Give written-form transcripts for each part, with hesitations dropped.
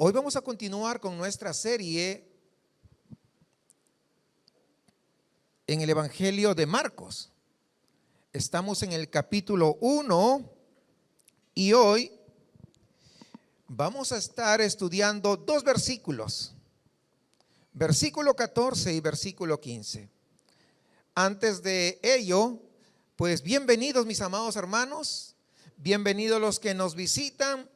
Hoy vamos a continuar con nuestra serie en el Evangelio de Marcos. Estamos en el capítulo 1 y hoy vamos a estar estudiando dos versículos, versículo 14 y versículo 15. Antes de ello, pues bienvenidos mis amados hermanos, bienvenidos los que nos visitan.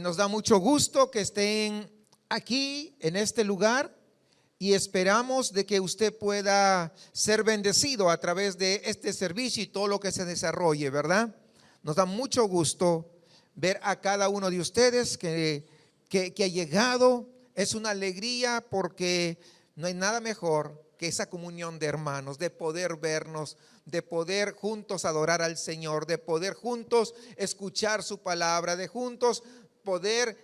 Nos da mucho gusto que estén aquí en este lugar y esperamos de que usted pueda ser bendecido a través de este servicio y todo lo que se desarrolle, ¿verdad? Nos da mucho gusto ver a cada uno de ustedes que ha llegado. Es una alegría porque no hay nada mejor que esa comunión de hermanos, de poder vernos, de poder juntos adorar al Señor, de poder juntos escuchar su palabra, de juntos poder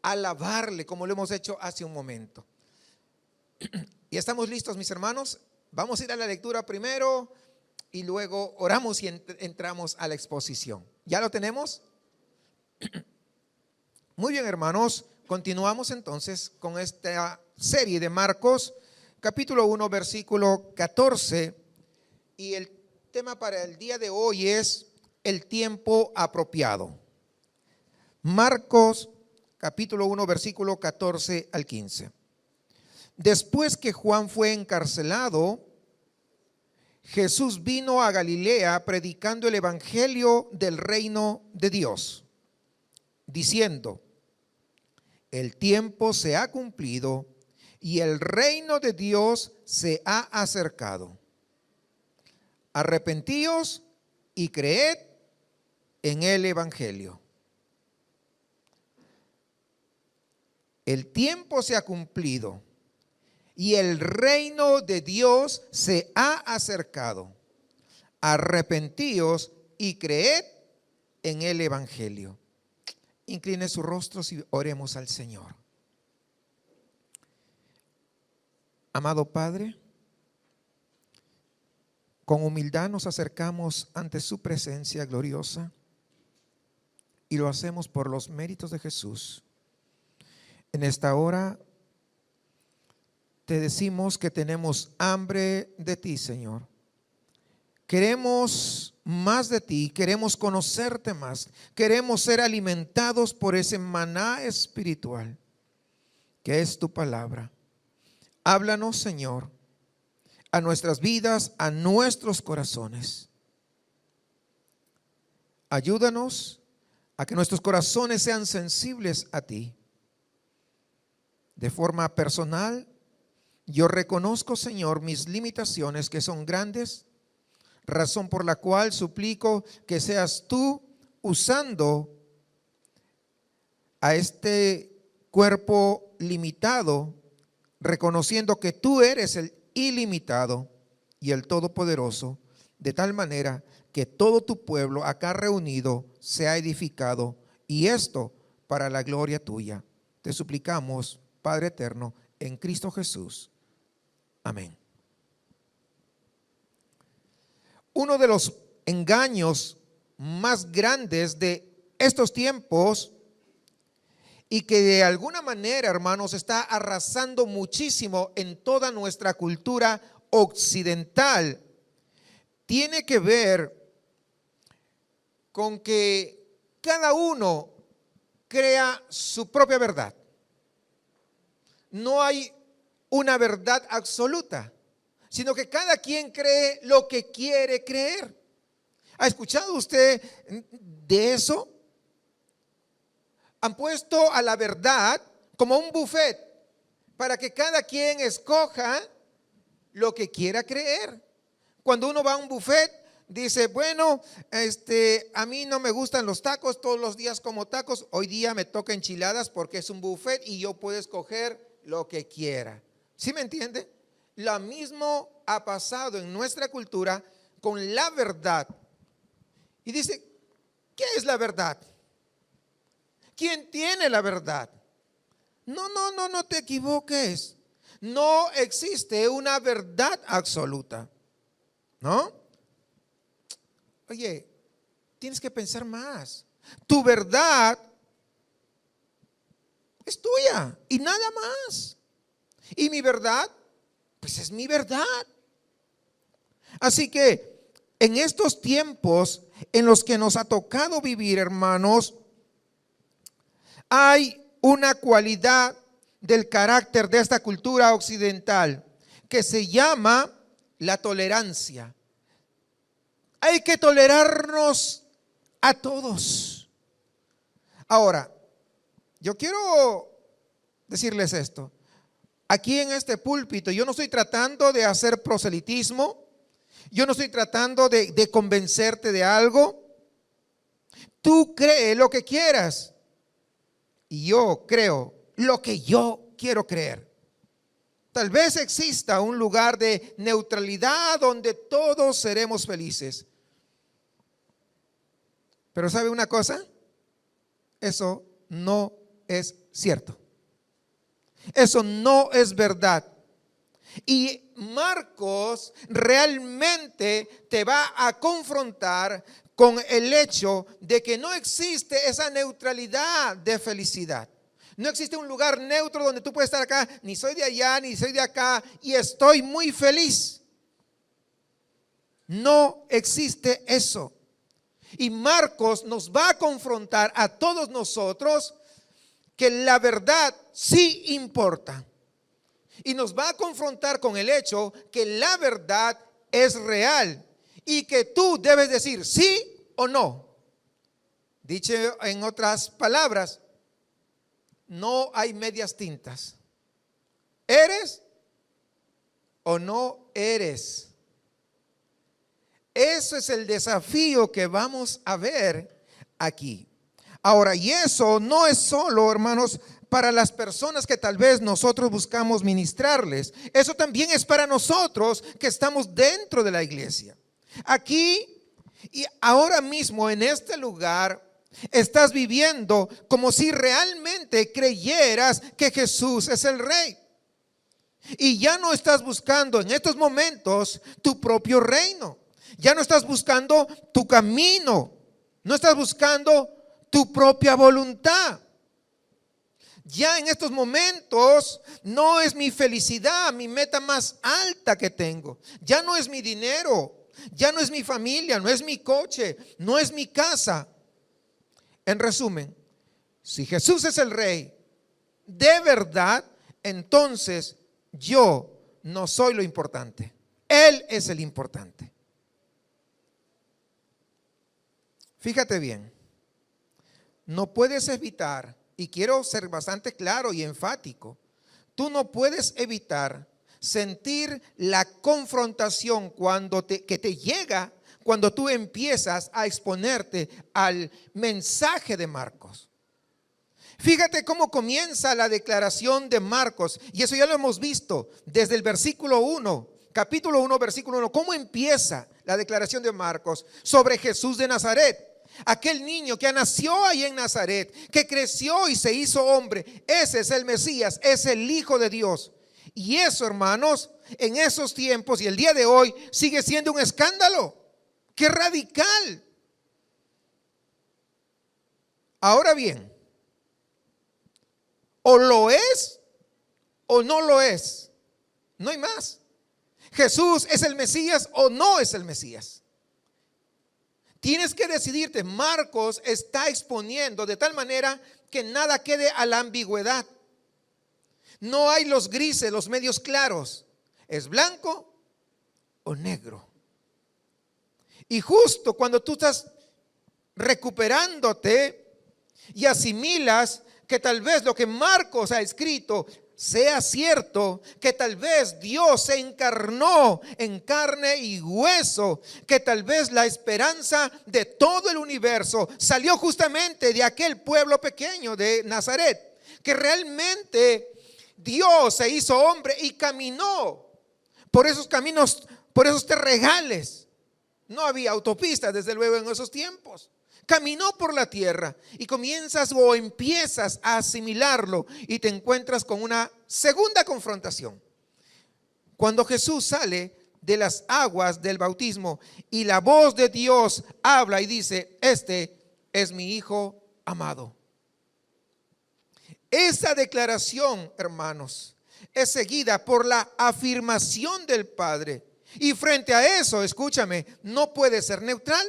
alabarle como lo hemos hecho hace un momento. ¿Y estamos listos, mis hermanos? Vamos a ir a la lectura primero y luego oramos y entramos a la exposición. ¿Ya lo tenemos? Muy bien, hermanos, continuamos entonces con esta serie de Marcos, capítulo 1, versículo 14, y el tema para el día de hoy es el tiempo apropiado. Marcos capítulo 1 versículo 14 al 15. Después que Juan fue encarcelado, Jesús vino a Galilea predicando el evangelio del reino de Dios, diciendo: el tiempo se ha cumplido y el reino de Dios se ha acercado. Arrepentíos y creed en el evangelio. El tiempo se ha cumplido y el reino de Dios se ha acercado. Arrepentíos y creed en el evangelio. Incline sus rostros y oremos al Señor. Amado Padre, con humildad nos acercamos ante su presencia gloriosa y lo hacemos por los méritos de Jesús. En esta hora te decimos que tenemos hambre de ti, Señor. Queremos más de ti, queremos conocerte más, queremos ser alimentados por ese maná espiritual que es tu palabra. Háblanos, Señor, a nuestras vidas, a nuestros corazones. Ayúdanos a que nuestros corazones sean sensibles a ti. De forma personal, yo reconozco, Señor, mis limitaciones que son grandes, razón por la cual suplico que seas tú usando a este cuerpo limitado, reconociendo que tú eres el ilimitado y el todopoderoso, de tal manera que todo tu pueblo acá reunido sea edificado, y esto para la gloria tuya. Te suplicamos, Padre eterno, en Cristo Jesús. Amén. Uno de los engaños más grandes de estos tiempos y que de alguna manera, hermanos, está arrasando muchísimo en toda nuestra cultura occidental, tiene que ver con que cada uno crea su propia verdad. No hay una verdad absoluta, sino que cada quien cree lo que quiere creer. ¿Ha escuchado usted de eso? Han puesto a la verdad como un buffet para que cada quien escoja lo que quiera creer. Cuando uno va a un buffet, dice: bueno, a mí no me gustan los tacos, todos los días como tacos, hoy día me toca enchiladas porque es un buffet y yo puedo escoger lo que quiera. ¿Sí me entiende? Lo mismo ha pasado en nuestra cultura con la verdad. Y dice: ¿qué es la verdad? ¿Quién tiene la verdad? No te equivoques. No existe una verdad absoluta, ¿no? Oye, tienes que pensar más. Tu verdad es tuya y nada más. Y mi verdad, pues es mi verdad. Así que en estos tiempos en los que nos ha tocado vivir, hermanos, hay una cualidad del carácter de esta cultura occidental que se llama la tolerancia. Hay que tolerarnos a todos. Ahora, yo quiero decirles esto. Aquí en este púlpito yo no estoy tratando de hacer proselitismo. Yo no estoy tratando de convencerte de algo. Tú cree lo que quieras y yo creo lo que yo quiero creer. Tal vez exista un lugar de neutralidad donde todos seremos felices. Pero ¿sabe una cosa? Eso no es cierto. Eso no es verdad. Y Marcos realmente te va a confrontar con el hecho de que no existe esa neutralidad de felicidad. No existe un lugar neutro donde tú puedes estar acá, ni soy de allá, ni soy de acá, y estoy muy feliz. No existe eso. Y Marcos nos va a confrontar a todos nosotros que la verdad sí importa. Y nos va a confrontar con el hecho que la verdad es real y que tú debes decir sí o no. Dicho en otras palabras, no hay medias tintas. ¿Eres o no eres? Eso es el desafío que vamos a ver aquí. Ahora, y eso no es solo, hermanos, para las personas que tal vez nosotros buscamos ministrarles. Eso también es para nosotros que estamos dentro de la iglesia. Aquí y ahora mismo en este lugar estás viviendo como si realmente creyeras que Jesús es el Rey. Y ya no estás buscando en estos momentos tu propio reino. Ya no estás buscando tu camino. No estás buscando tu propia voluntad. Ya en estos momentos no es mi felicidad, mi meta más alta que tengo. Ya no es mi dinero, ya no es mi familia, no es mi coche, no es mi casa. En resumen, si Jesús es el Rey de verdad, entonces yo no soy lo importante. Él es el importante. Fíjate bien, no puedes evitar, y quiero ser bastante claro y enfático, tú no puedes evitar sentir la confrontación que te llega cuando tú empiezas a exponerte al mensaje de Marcos. Fíjate cómo comienza la declaración de Marcos, y eso ya lo hemos visto desde el versículo 1, capítulo 1, versículo 1, cómo empieza la declaración de Marcos sobre Jesús de Nazaret. Aquel niño que nació ahí en Nazaret, que creció y se hizo hombre, ese es el Mesías, es el Hijo de Dios. Y eso, hermanos, en esos tiempos y el día de hoy sigue siendo un escándalo. ¡Qué radical! Ahora bien, o lo es o no lo es. No hay más. Jesús es el Mesías o no es el Mesías. Tienes que decidirte. Marcos está exponiendo de tal manera que nada quede a la ambigüedad. No hay los grises, los medios claros. ¿Es blanco o negro? Y justo cuando tú estás recuperándote y asimilas que tal vez lo que Marcos ha escrito sea cierto, que tal vez Dios se encarnó en carne y hueso, que tal vez la esperanza de todo el universo salió justamente de aquel pueblo pequeño de Nazaret, que realmente Dios se hizo hombre y caminó por esos caminos, por esos terrenales. No había autopistas, desde luego, en esos tiempos. Caminó por la tierra y comienzas o empiezas a asimilarlo y te encuentras con una segunda confrontación. Cuando Jesús sale de las aguas del bautismo y la voz de Dios habla y dice: este es mi Hijo amado. Esa declaración, hermanos, es seguida por la afirmación del Padre. Y frente a eso, escúchame, no puedes ser neutral.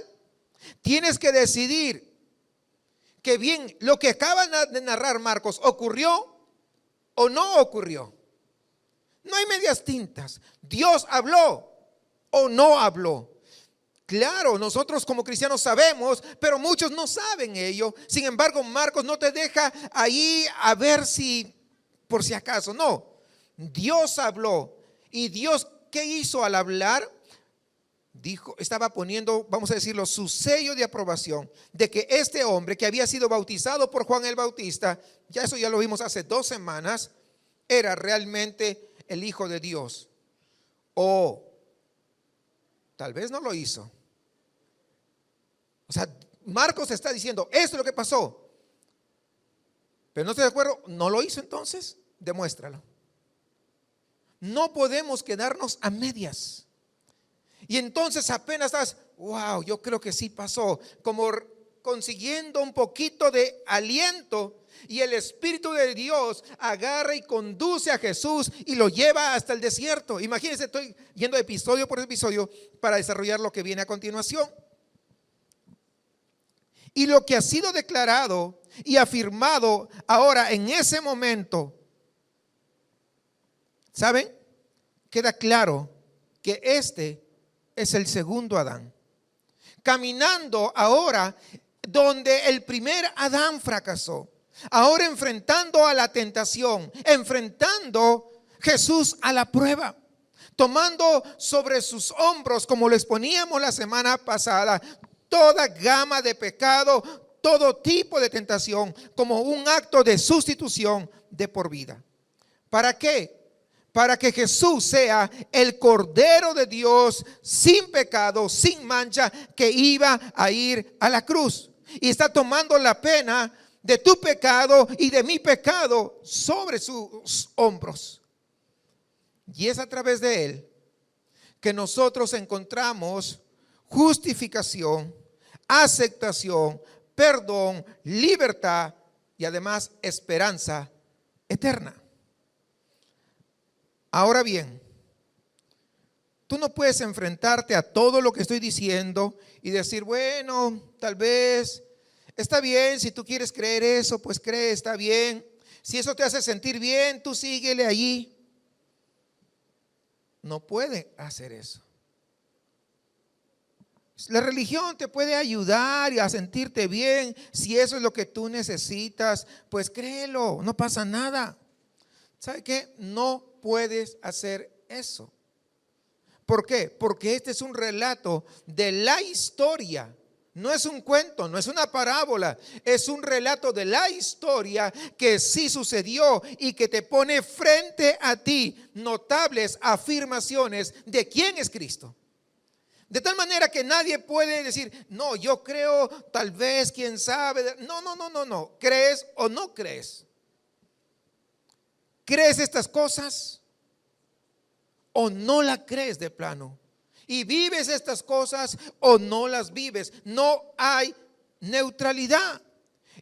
Tienes que decidir que bien lo que acaba de narrar Marcos ocurrió o no ocurrió. No hay medias tintas. Dios habló o no habló. Claro, nosotros como cristianos sabemos, pero muchos no saben ello. Sin embargo, Marcos no te deja ahí a ver si, por si acaso. No, Dios habló. Y Dios, ¿qué hizo al hablar? Dijo, estaba poniendo, vamos a decirlo, su sello de aprobación de que este hombre que había sido bautizado por Juan el Bautista, ya eso ya lo vimos hace 2 semanas, era realmente el Hijo de Dios. O tal vez no lo hizo. O sea, Marcos está diciendo, esto es lo que pasó. Pero no estoy de acuerdo, ¿no lo hizo entonces? Demuéstralo. No podemos quedarnos a medias. Y entonces apenas estás, wow, yo creo que sí pasó, como consiguiendo un poquito de aliento, y el Espíritu de Dios agarra y conduce a Jesús y lo lleva hasta el desierto. Imagínense, estoy yendo episodio por episodio para desarrollar lo que viene a continuación. Y lo que ha sido declarado y afirmado ahora en ese momento, ¿saben? Queda claro que este es el segundo Adán, caminando ahora donde el primer Adán fracasó, ahora enfrentando a la tentación, enfrentando Jesús a la prueba, tomando sobre sus hombros, como lo exponíamos la semana pasada, toda gama de pecado, todo tipo de tentación, como un acto de sustitución de por vida. ¿Para qué? Para que Jesús sea el Cordero de Dios sin pecado, sin mancha, que iba a ir a la cruz. Y está tomando la pena de tu pecado y de mi pecado sobre sus hombros. Y es a través de él que nosotros encontramos justificación, aceptación, perdón, libertad y además esperanza eterna. Ahora bien, tú no puedes enfrentarte a todo lo que estoy diciendo y decir, bueno, tal vez está bien, si tú quieres creer eso, pues cree, está bien. Si eso te hace sentir bien, tú síguele allí. No puede hacer eso. La religión te puede ayudar a sentirte bien. Si eso es lo que tú necesitas, pues créelo, no pasa nada. ¿Sabe qué? No puedes hacer eso. ¿Por qué? Porque este es un relato de la historia. No es un cuento, no es una parábola, es un relato de la historia que sí sucedió y que te pone frente a ti notables afirmaciones de quién es Cristo. De tal manera que nadie puede decir, no, yo creo, tal vez, quién sabe. No. ¿Crees o no crees? ¿Crees estas cosas o no la crees de plano? ¿Y vives estas cosas o no las vives? No hay neutralidad.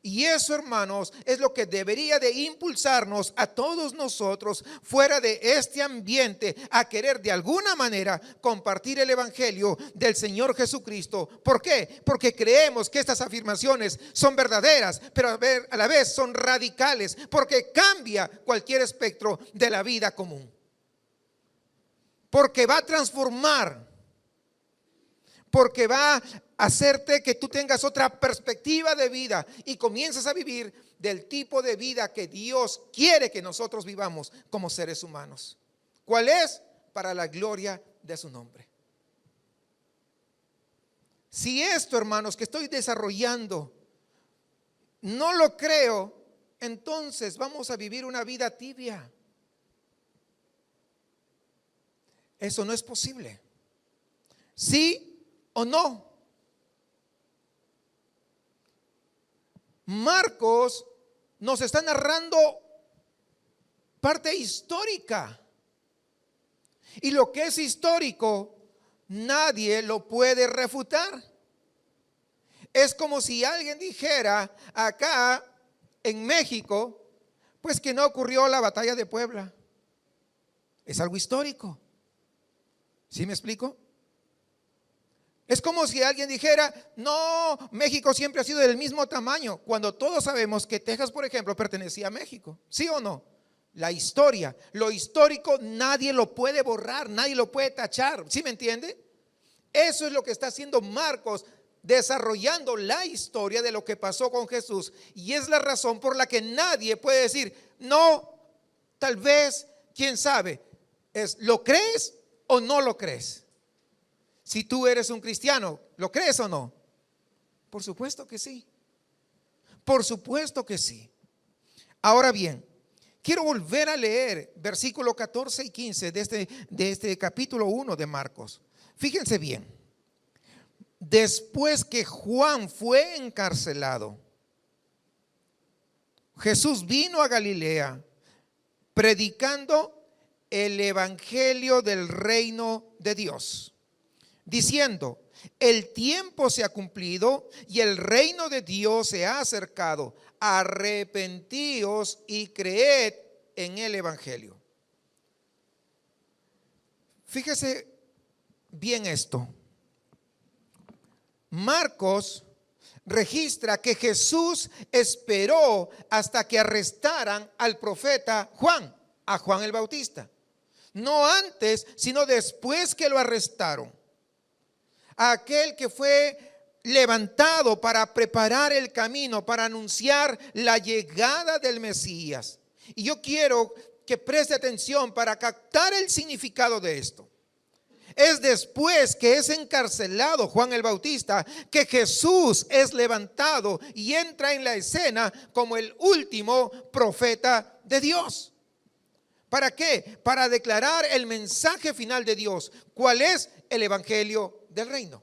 Y eso, hermanos, es lo que debería de impulsarnos a todos nosotros fuera de este ambiente a querer de alguna manera compartir el evangelio del Señor Jesucristo. ¿Por qué? Porque creemos que estas afirmaciones son verdaderas, pero a la vez son radicales, porque cambia cualquier espectro de la vida común. Porque va a transformar, porque va a hacerte que tú tengas otra perspectiva de vida y comienzas a vivir del tipo de vida que Dios quiere que nosotros vivamos como seres humanos. ¿Cuál es? Para la gloria de su nombre. Si esto, hermanos, que estoy desarrollando no lo creo, entonces vamos a vivir una vida tibia. Eso no es posible. ¿Sí o no? Marcos nos está narrando parte histórica. Y lo que es histórico, nadie lo puede refutar. Es como si alguien dijera acá en México, Pues que no ocurrió la batalla de Puebla. Es algo histórico. ¿Sí me explico? Es como si alguien dijera, no, México siempre ha sido del mismo tamaño, cuando todos sabemos que Texas, por ejemplo, pertenecía a México. ¿Sí o no? La historia, lo histórico, nadie lo puede borrar, nadie lo puede tachar. ¿Sí me entiende? Eso es lo que está haciendo Marcos, desarrollando la historia de lo que pasó con Jesús. Y es la razón por la que nadie puede decir, no, tal vez, quién sabe, ¿lo crees o no lo crees? Si tú eres un cristiano, ¿lo crees o no? Por supuesto que sí. Por supuesto que sí. Ahora bien, quiero volver a leer versículos 14 y 15 de este capítulo 1 de Marcos. Fíjense bien. Después que Juan fue encarcelado, Jesús vino a Galilea predicando el evangelio del reino de Dios, diciendo, el tiempo se ha cumplido y el reino de Dios se ha acercado. Arrepentíos y creed en el evangelio. Fíjese bien esto. Marcos registra que Jesús esperó hasta que arrestaran al profeta Juan, a Juan el Bautista. No antes, sino después que lo arrestaron. Aquel que fue levantado para preparar el camino, para anunciar la llegada del Mesías. Y yo quiero que preste atención para captar el significado de esto. Es después que es encarcelado Juan el Bautista que Jesús es levantado y entra en la escena como el último profeta de Dios. ¿Para qué? Para declarar el mensaje final de Dios. ¿Cuál es? El evangelio del reino.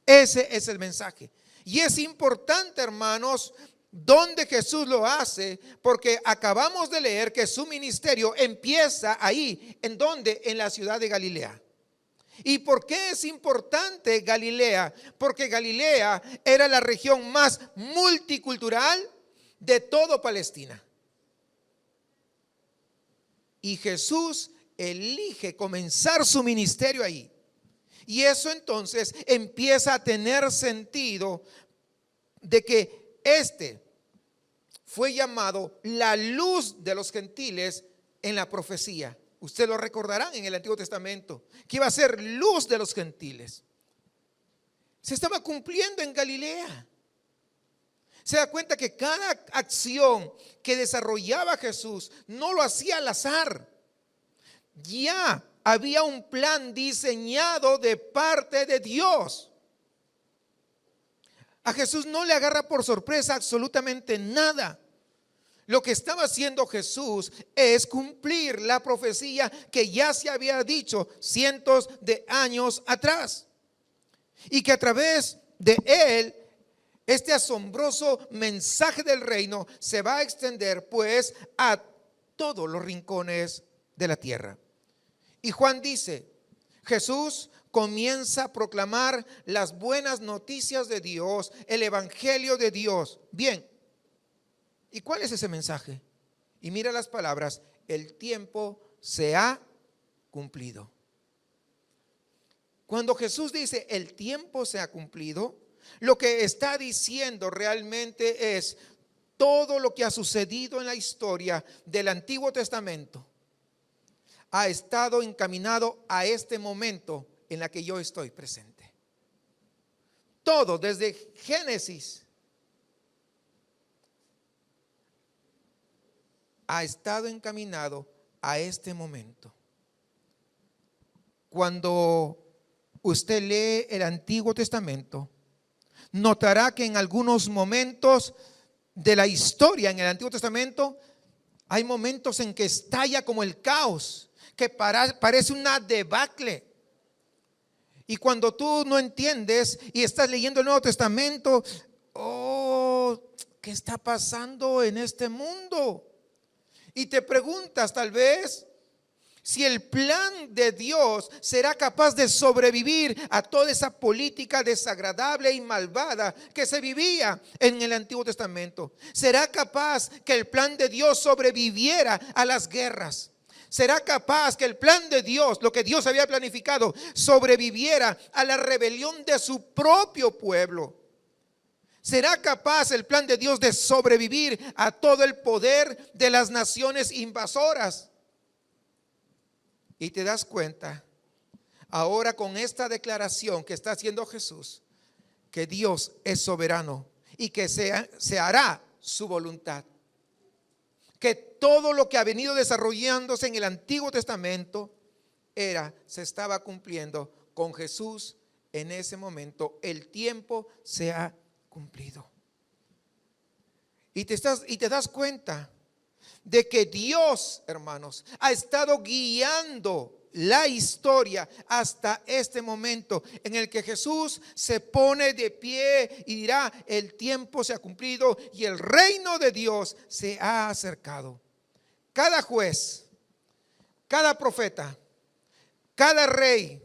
Ese es el mensaje. Y es importante, hermanos, donde Jesús lo hace, porque acabamos de leer que su ministerio empieza ahí. ¿En dónde? En la ciudad de Galilea. ¿Y por qué es importante Galilea? Porque Galilea era la región más multicultural de toda Palestina. Y Jesús elige comenzar su ministerio ahí. Y eso entonces empieza a tener sentido de que este fue llamado la luz de los gentiles en la profecía. Usted lo recordarán en el Antiguo Testamento, que iba a ser luz de los gentiles. Se estaba cumpliendo en Galilea. Se da cuenta que cada acción que desarrollaba Jesús no lo hacía al azar. Ya había un plan diseñado de parte de Dios. A Jesús no le agarra por sorpresa absolutamente nada. Lo que estaba haciendo Jesús es cumplir la profecía que ya se había dicho cientos de años atrás. Y que a través de él, este asombroso mensaje del reino se va a extender pues a todos los rincones de la tierra. Y Juan dice, Jesús comienza a proclamar las buenas noticias de Dios, el evangelio de Dios. Bien, ¿y cuál es ese mensaje? Y mira las palabras, el tiempo se ha cumplido. Cuando Jesús dice el tiempo se ha cumplido, lo que está diciendo realmente es todo lo que ha sucedido en la historia del Antiguo Testamento ha estado encaminado a este momento en la que yo estoy presente. Todo desde Génesis ha estado encaminado a este momento. Cuando usted lee el Antiguo Testamento, notará que en algunos momentos de la historia en el Antiguo Testamento hay momentos en que estalla como el caos, que parece una debacle. Y cuando tú no entiendes y estás leyendo el Nuevo Testamento, ¿qué está pasando en este mundo? Y te preguntas tal vez, si el plan de Dios será capaz de sobrevivir a toda esa política desagradable y malvada que se vivía en el Antiguo Testamento. Será capaz que el plan de Dios sobreviviera a las guerras. Será capaz que el plan de Dios, lo que Dios había planificado, sobreviviera a la rebelión de su propio pueblo. ¿Será capaz el plan de Dios de sobrevivir a todo el poder de las naciones invasoras? Y te das cuenta, ahora con esta declaración que está haciendo Jesús, que Dios es soberano y que se hará su voluntad. Que todo lo que ha venido desarrollándose en el Antiguo Testamento se estaba cumpliendo con Jesús en ese momento. El tiempo se ha cumplido. Y te das cuenta de que Dios, hermanos, ha estado guiando la historia hasta este momento en el que Jesús se pone de pie y dirá: el tiempo se ha cumplido y el reino de Dios se ha acercado. Cada juez, cada profeta, cada rey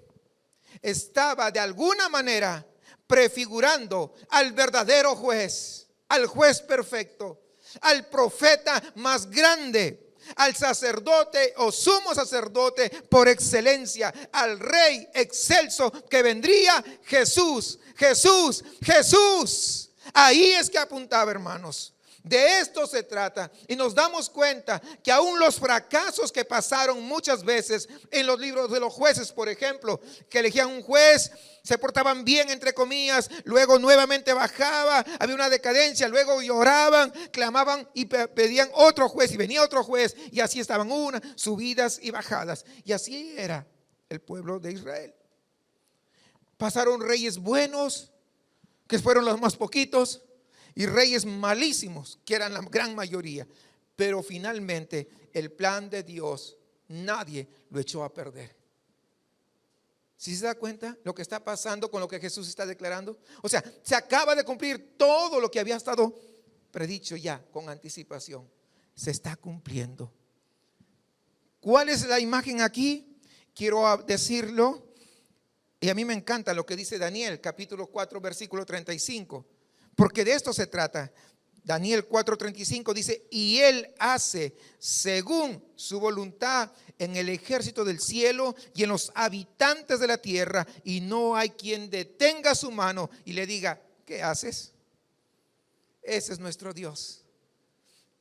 estaba de alguna manera prefigurando al verdadero juez, al juez perfecto, al profeta más grande, al sacerdote o sumo sacerdote por excelencia, al rey excelso que vendría, Jesús, Jesús, Jesús. Ahí es que apuntaba, hermanos. De esto se trata, y nos damos cuenta que aún los fracasos que pasaron muchas veces en los libros de los jueces, por ejemplo, que elegían un juez, se portaban bien entre comillas, luego nuevamente bajaba, había una decadencia, luego lloraban, clamaban y pedían otro juez, y venía otro juez, y así estaban subidas y bajadas, y así era el pueblo de Israel. Pasaron reyes buenos, que fueron los más poquitos, y reyes malísimos, que eran la gran mayoría. Pero finalmente el plan de Dios nadie lo echó a perder. ¿Sí se da cuenta lo que está pasando con lo que Jesús está declarando? O sea, se acaba de cumplir todo lo que había estado predicho ya con anticipación. Se está cumpliendo. ¿Cuál es la imagen aquí? Quiero decirlo, y a mí me encanta lo que dice Daniel, capítulo 4, versículo 35. Porque de esto se trata. Daniel 4:35 dice: y Él hace según su voluntad en el ejército del cielo y en los habitantes de la tierra, y no hay quien detenga su mano y le diga: ¿qué haces? Ese es nuestro Dios.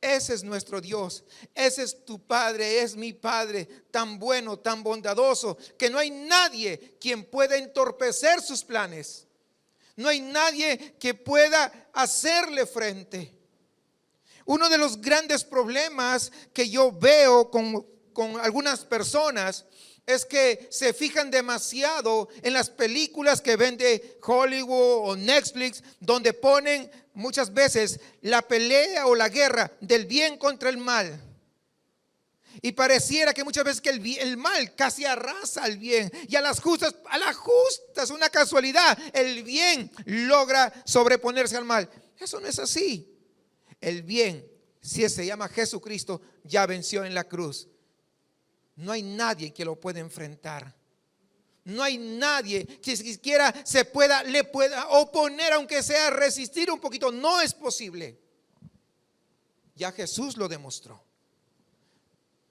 Ese es nuestro Dios. Ese es tu Padre, es mi Padre, tan bueno, tan bondadoso, que no hay nadie quien pueda entorpecer sus planes. No hay nadie que pueda hacerle frente. Uno de los grandes problemas que yo veo con algunas personas es que se fijan demasiado en las películas que vende Hollywood o Netflix, donde ponen muchas veces la pelea o la guerra del bien contra el mal. Y pareciera que muchas veces que el mal casi arrasa al bien, y a las justas, una casualidad, el bien logra sobreponerse al mal. Eso no es así. El bien, si se llama Jesucristo, ya venció en la cruz. No hay nadie que lo pueda enfrentar. No hay nadie que siquiera le pueda oponer, aunque sea resistir un poquito. No es posible. Ya Jesús lo demostró.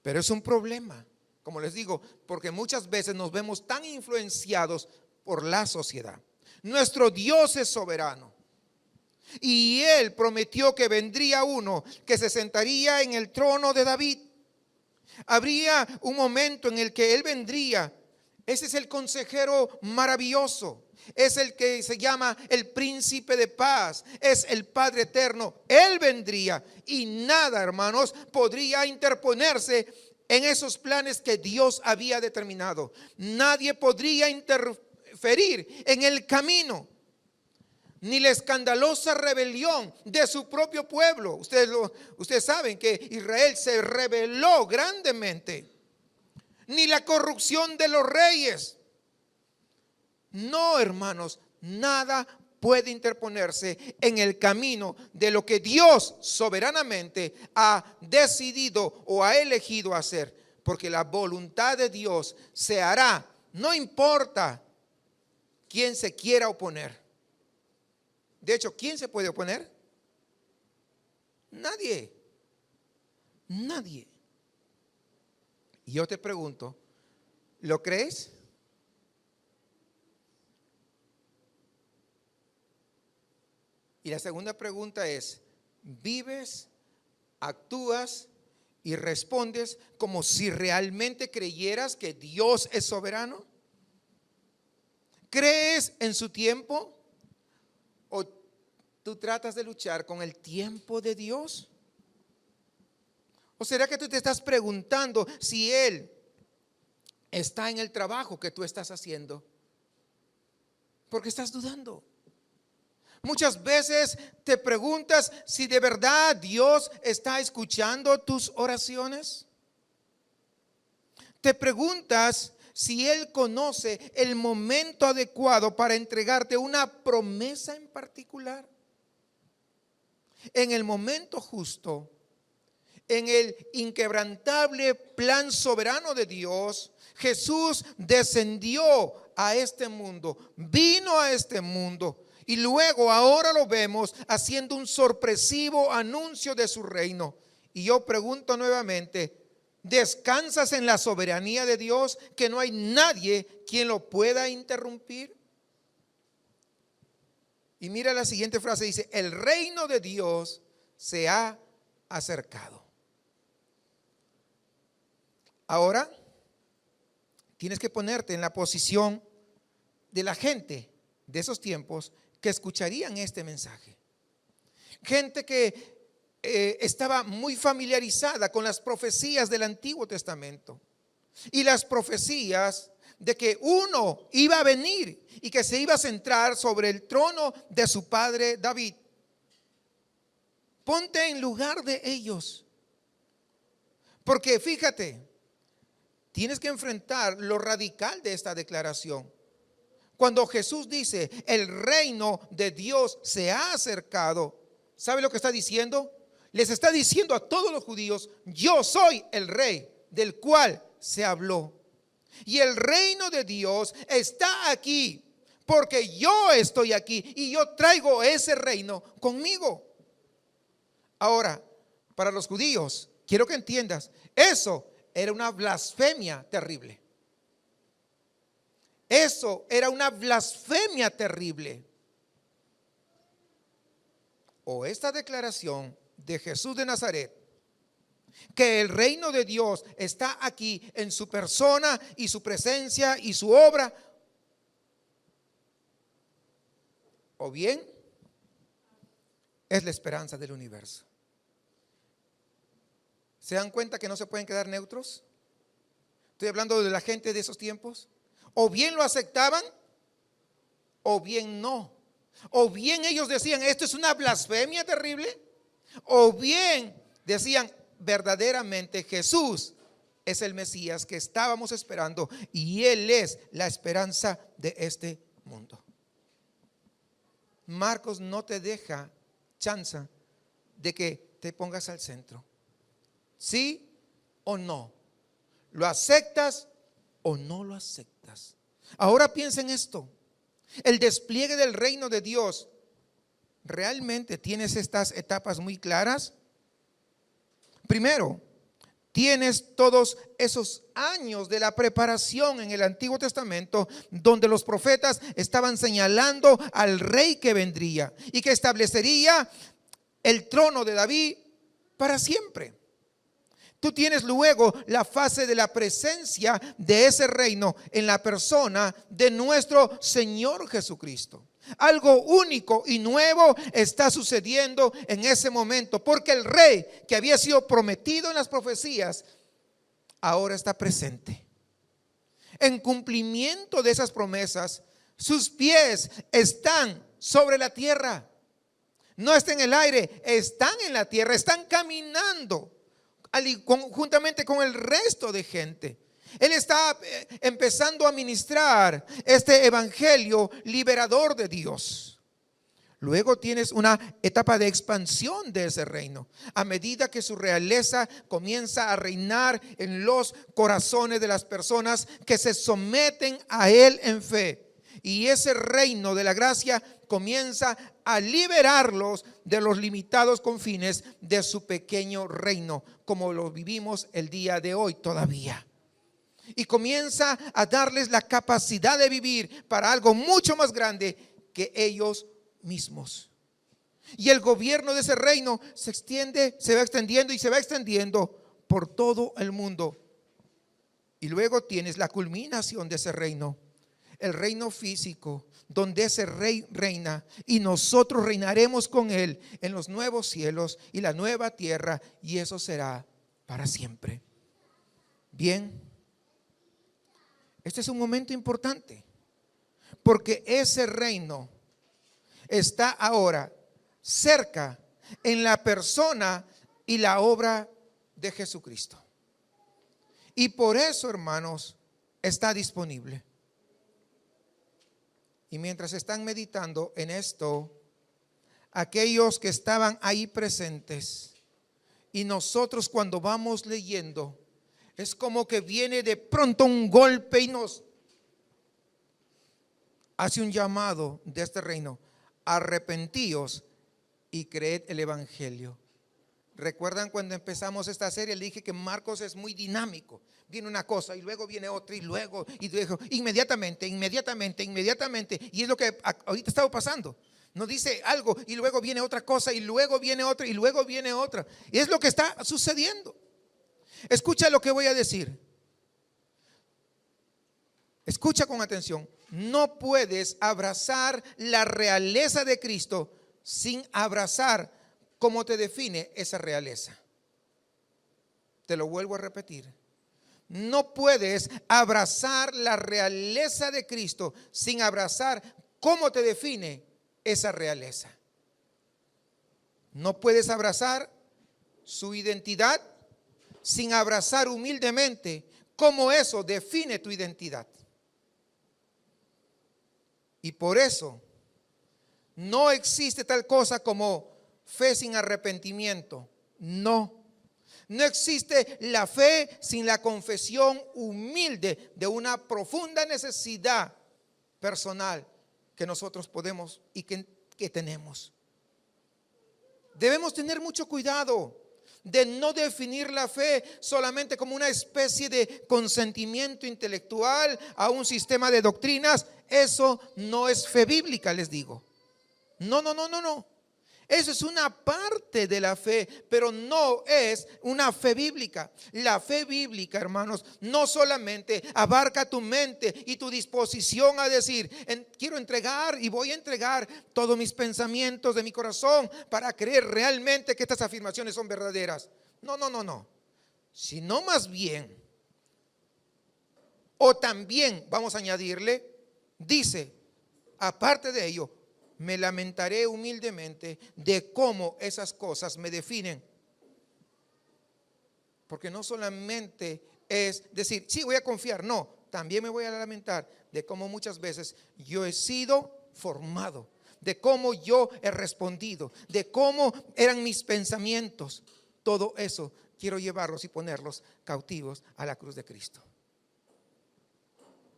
Pero es un problema, como les digo, porque muchas veces nos vemos tan influenciados por la sociedad. Nuestro Dios es soberano, y Él prometió que vendría uno que se sentaría en el trono de David. Habría un momento en el que Él vendría. Ese es el consejero maravilloso. Es el que se llama el príncipe de paz. Es el Padre eterno. Él vendría y nada, hermanos, podría interponerse en esos planes que Dios había determinado. Nadie podría interferir en el camino, ni la escandalosa rebelión de su propio pueblo. Ustedes saben que Israel se rebeló grandemente. Ni la corrupción de los reyes. No, hermanos, nada puede interponerse en el camino de lo que Dios soberanamente ha decidido o ha elegido hacer. porque la voluntad de Dios se hará, no importa quién se quiera oponer. De hecho, ¿quién se puede oponer? Nadie. Nadie. Y yo te pregunto, ¿lo crees? Y la segunda pregunta es, ¿vives, actúas y respondes como si realmente creyeras que Dios es soberano? ¿Crees en su tiempo? ¿O tú tratas de luchar con el tiempo de Dios? ¿O será que tú te estás preguntando si Él está en el trabajo que tú estás haciendo? Porque estás dudando. Muchas veces te preguntas si de verdad Dios está escuchando tus oraciones. Te preguntas si Él conoce el momento adecuado para entregarte una promesa en particular. En el momento justo, en el inquebrantable plan soberano de Dios, Jesús descendió a este mundo, vino a este mundo. Y luego ahora lo vemos haciendo un sorpresivo anuncio de su reino. Y yo pregunto nuevamente, ¿descansas en la soberanía de Dios, que no hay nadie quien lo pueda interrumpir? Y mira la siguiente frase, dice, el reino de Dios se ha acercado. Ahora tienes que ponerte en la posición de la gente de esos tiempos que escucharían este mensaje. Gente que estaba muy familiarizada con las profecías del Antiguo Testamento y las profecías de que uno iba a venir y que se iba a sentar sobre el trono de su padre David. Ponte en lugar de ellos, porque fíjate, tienes que enfrentar lo radical de esta declaración. Cuando Jesús dice, el reino de Dios se ha acercado, ¿sabe lo que está diciendo? Les está diciendo a todos los judíos, yo soy el rey del cual se habló. Y el reino de Dios está aquí, porque yo estoy aquí y yo traigo ese reino conmigo. Ahora, para los judíos, quiero que entiendas, eso era una blasfemia terrible. Eso era una blasfemia terrible. O esta declaración de Jesús de Nazaret, que el reino de Dios está aquí en su persona y su presencia y su obra. O bien es la esperanza del universo. ¿Se dan cuenta que no se pueden quedar neutros? Estoy hablando de la gente de esos tiempos. O bien lo aceptaban, o bien no. O bien ellos decían, esto es una blasfemia terrible. O bien decían, verdaderamente Jesús es el Mesías que estábamos esperando y Él es la esperanza de este mundo. Marcos no te deja chance de que te pongas al centro. ¿Sí o no? ¿Lo aceptas o no lo aceptas? Ahora piensa en esto. El despliegue del reino de Dios, ¿realmente tienes estas etapas muy claras? Primero, tienes todos esos años de la preparación en el Antiguo Testamento, donde los profetas estaban señalando al rey que vendría y que establecería el trono de David para siempre. Tú tienes luego la fase de la presencia de ese reino en la persona de nuestro Señor Jesucristo. Algo único y nuevo está sucediendo en ese momento, porque el rey que había sido prometido en las profecías ahora está presente. En cumplimiento de esas promesas, sus pies están sobre la tierra. No están en el aire, están en la tierra, están caminando juntamente con el resto de gente. Él está empezando a ministrar este evangelio liberador de Dios. Luego tienes una etapa de expansión de ese reino. A medida que su realeza comienza a reinar en los corazones de las personas que se someten a Él en fe. Y ese reino de la gracia comienza a liberarlos de los limitados confines de su pequeño reino, como lo vivimos el día de hoy todavía. Y comienza a darles la capacidad de vivir para algo mucho más grande que ellos mismos. Y el gobierno de ese reino se extiende, se va extendiendo y se va extendiendo por todo el mundo. Y luego tienes la culminación de ese reino, el reino físico, donde ese rey reina y nosotros reinaremos con él en los nuevos cielos y la nueva tierra, y eso será para siempre. Bien, este es un momento importante, porque ese reino está ahora cerca en la persona y la obra de Jesucristo. Y por eso, hermanos, está disponible. Y mientras están meditando en esto, aquellos que estaban ahí presentes y nosotros cuando vamos leyendo, es como que viene de pronto un golpe y nos hace un llamado de este reino: arrepentíos y creed el evangelio. ¿Recuerdan cuando empezamos esta serie? Le dije que Marcos es muy dinámico. Viene una cosa y luego viene otra y luego inmediatamente. Y es lo que ahorita está pasando. Nos dice algo y luego viene otra cosa y luego viene otra y luego viene otra. Y es lo que está sucediendo. Escucha lo que voy a decir. Escucha con atención. No puedes abrazar la realeza de Cristo sin abrazar cómo te define esa realeza. Te lo vuelvo a repetir. No puedes abrazar la realeza de Cristo sin abrazar cómo te define esa realeza. No puedes abrazar su identidad sin abrazar humildemente cómo eso define tu identidad. Y por eso no existe tal cosa como fe sin arrepentimiento. No existe la fe sin la confesión humilde de una profunda necesidad personal que nosotros podemos y que tenemos. Debemos tener mucho cuidado de no definir la fe solamente como una especie de consentimiento intelectual a un sistema de doctrinas. Eso no es fe bíblica, les digo. No. Eso es una parte de la fe, pero no es una fe bíblica. La fe bíblica, hermanos, no solamente abarca tu mente y tu disposición a decir: quiero entregar y voy a entregar todos mis pensamientos de mi corazón para creer realmente que estas afirmaciones son verdaderas. No. Sino más bien, o también vamos a añadirle, dice, aparte de ello, me lamentaré humildemente de cómo esas cosas me definen. Porque no solamente es decir, sí, voy a confiar. No, también me voy a lamentar de cómo muchas veces yo he sido formado, de cómo yo he respondido, de cómo eran mis pensamientos. Todo eso quiero llevarlos y ponerlos cautivos a la cruz de Cristo.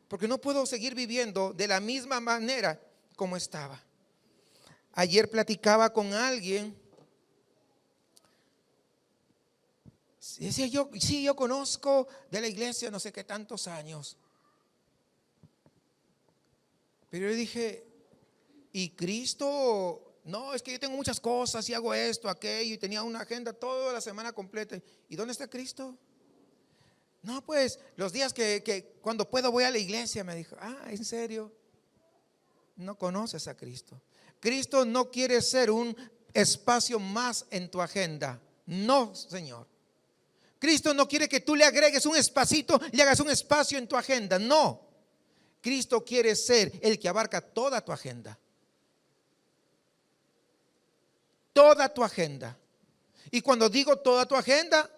Porque no puedo seguir viviendo de la misma manera como estaba. Ayer platicaba con alguien. Decía yo, sí, yo conozco de la iglesia no sé qué tantos años. Pero yo dije, ¿y Cristo? No, es que yo tengo muchas cosas y hago esto, aquello, y tenía una agenda toda la semana completa. ¿Y dónde está Cristo? No, pues los días que cuando puedo voy a la iglesia, me dijo. ¿En serio? No conoces a Cristo. Cristo no quiere ser un espacio más en tu agenda. No, Señor. Cristo no quiere que tú le agregues un espacito, le hagas un espacio en tu agenda. No. Cristo quiere ser el que abarca toda tu agenda. Toda tu agenda. Y cuando digo toda tu agenda,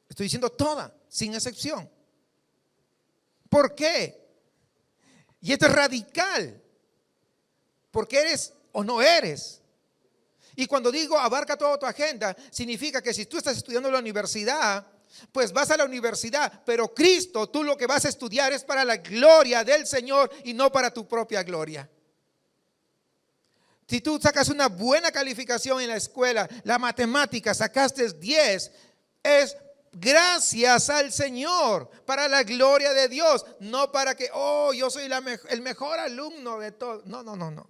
estoy diciendo toda, sin excepción. ¿Por qué? Y esto es radical. Porque eres o no eres Y cuando digo abarca toda tu agenda, significa que si tú estás estudiando en la universidad, pues vas a la universidad, pero Cristo, tú lo que vas a estudiar es para la gloria del Señor y no para tu propia gloria. Si tú sacas una buena calificación en la escuela, la matemática, sacaste 10, es gracias al Señor, para la gloria de Dios, no para que, oh, yo soy el mejor alumno de todo. No, no, no, no.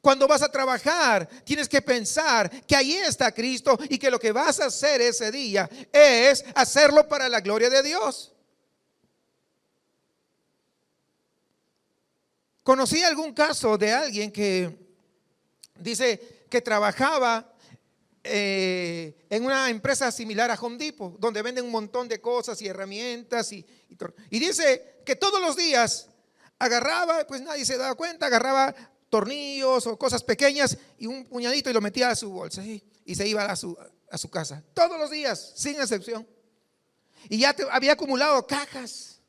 Cuando vas a trabajar, tienes que pensar que ahí está Cristo y que lo que vas a hacer ese día es hacerlo para la gloria de Dios. Conocí algún caso de alguien que dice que trabajaba en una empresa similar a Home Depot, donde venden un montón de cosas y herramientas y dice que todos los días agarraba, pues nadie se daba cuenta, agarraba tornillos o cosas pequeñas y un puñadito y lo metía a su bolsa y se iba a su casa todos los días, sin excepción. Y ya había acumulado cajas.